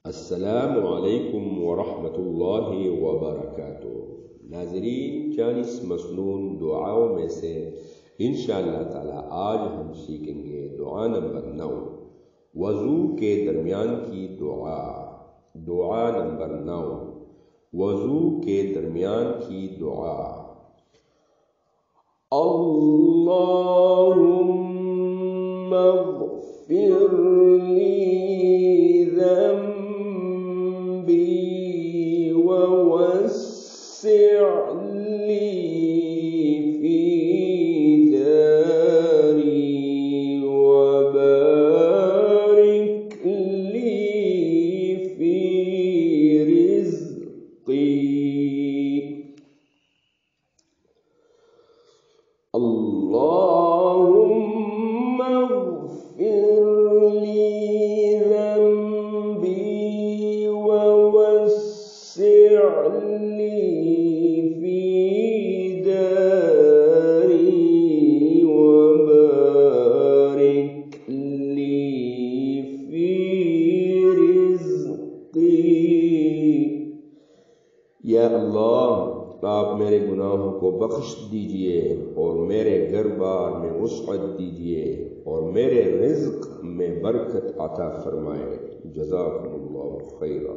अस्सलामु अलैकुम वरहमतुल्लाहि वबरकातुह। नाज़रीन, 40 मसनून दुआओं में से इंशाअल्लाह ताला आज हम सीखेंगे दुआ नंबर 9, वज़ू के दरमियान की दुआ। दुआ नंबर 9, वज़ू के दरमियान की दुआ। अल्लाहुम्मा ग़फ़िरली Allahumma ighfir li dhanbi wa wassi' li fi dari wa barik li fi rizqi। या अल्लाह, आप मेरे गुनाहों को बख्श दीजिए और मेरे घर बार में वुसअत दीजिए और मेरे रिज़्क़ में बरकत अता फरमाए। जज़ाकुमुल्लाहु खैरा।